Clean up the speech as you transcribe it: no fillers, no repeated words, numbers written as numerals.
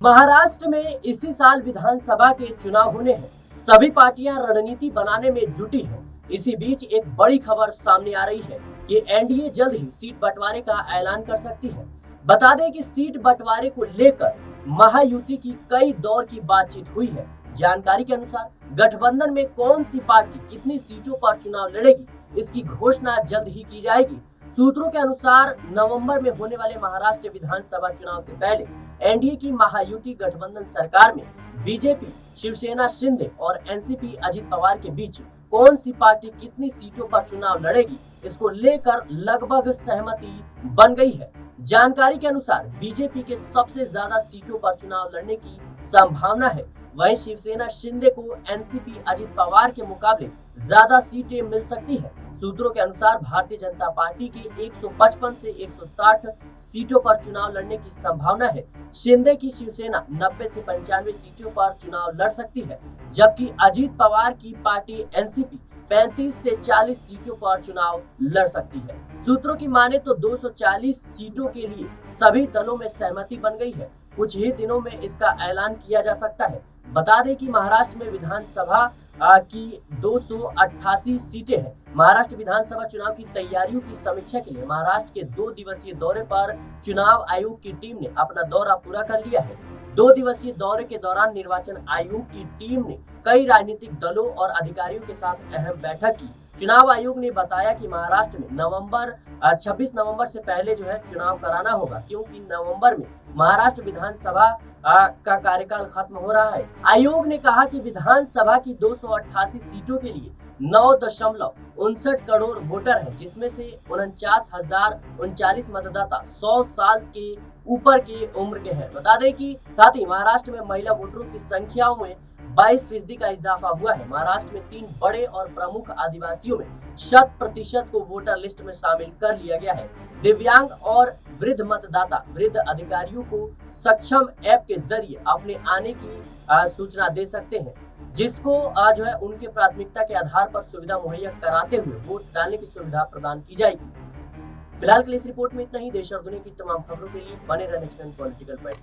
महाराष्ट्र में इसी साल विधानसभा के चुनाव होने हैं। सभी पार्टियां रणनीति बनाने में जुटी हैं। इसी बीच एक बड़ी खबर सामने आ रही है कि एनडीए जल्द ही सीट बंटवारे का ऐलान कर सकती है। बता दें कि सीट बंटवारे को लेकर महायुति की कई दौर की बातचीत हुई है। जानकारी के अनुसार गठबंधन में कौन सी पार्टी कितनी सीटों पर चुनाव लड़ेगी, इसकी घोषणा जल्द ही की जाएगी। सूत्रों के अनुसार नवंबर में होने वाले महाराष्ट्र विधानसभा चुनाव से पहले एनडीए की महायुति गठबंधन सरकार में बीजेपी, शिवसेना शिंदे और एनसीपी अजित पवार के बीच कौन सी पार्टी कितनी सीटों पर चुनाव लड़ेगी, इसको लेकर लगभग सहमति बन गई है। जानकारी के अनुसार बीजेपी के सबसे ज्यादा सीटों पर चुनाव लड़ने की संभावना है। वहीं शिवसेना शिंदे को एनसीपी अजित पवार के मुकाबले ज्यादा सीटें मिल सकती है। सूत्रों के अनुसार भारतीय जनता पार्टी की 155 से 160 सीटों पर चुनाव लड़ने की संभावना है। शिंदे की शिवसेना 90 से 95 सीटों पर चुनाव लड़ सकती है, जबकि अजित पवार की पार्टी एनसीपी 35 से 40 सीटों पर चुनाव लड़ सकती है। सूत्रों की माने तो 240 सीटों के लिए सभी दलों में सहमति बन गई है। कुछ ही दिनों में इसका ऐलान किया जा सकता है। बता दें कि महाराष्ट्र में विधानसभा की 288 सीटें हैं। महाराष्ट्र विधानसभा चुनाव की तैयारियों की समीक्षा के लिए महाराष्ट्र के 2 दिवसीय दौरे पर चुनाव आयोग की टीम ने अपना दौरा पूरा कर लिया है। 2 दिवसीय दौरे के दौरान निर्वाचन आयोग की टीम ने कई राजनीतिक दलों और अधिकारियों के साथ अहम बैठक की। चुनाव आयोग ने बताया कि महाराष्ट्र में 26 नवंबर से पहले चुनाव कराना होगा, क्योंकि नवंबर में महाराष्ट्र विधानसभा का कार्यकाल खत्म हो रहा है। आयोग ने कहा कि विधानसभा की 288 सीटों के लिए 9.59 करोड़ वोटर हैं, जिसमें से 49,039 मतदाता 100 साल के ऊपर की उम्र के हैं। बता दें कि साथ ही महाराष्ट्र में महिला वोटरों की संख्या में 22% का इजाफा हुआ है। महाराष्ट्र में 3 बड़े और प्रमुख आदिवासियों में 100% को वोटर लिस्ट में शामिल कर लिया गया है। दिव्यांग और वृद्ध मतदाता वृद्ध अधिकारियों को सक्षम ऐप के जरिए अपने आने की सूचना दे सकते हैं, जिसको उनके प्राथमिकता के आधार पर सुविधा मुहैया कराते हुए वोट डालने की सुविधा प्रदान की जाएगी। फिलहाल के लिए इस रिपोर्ट में इतना ही। देश और दुनिया की तमाम खबरों के लिए बने रहने पॉलिटिकल पॉइंट।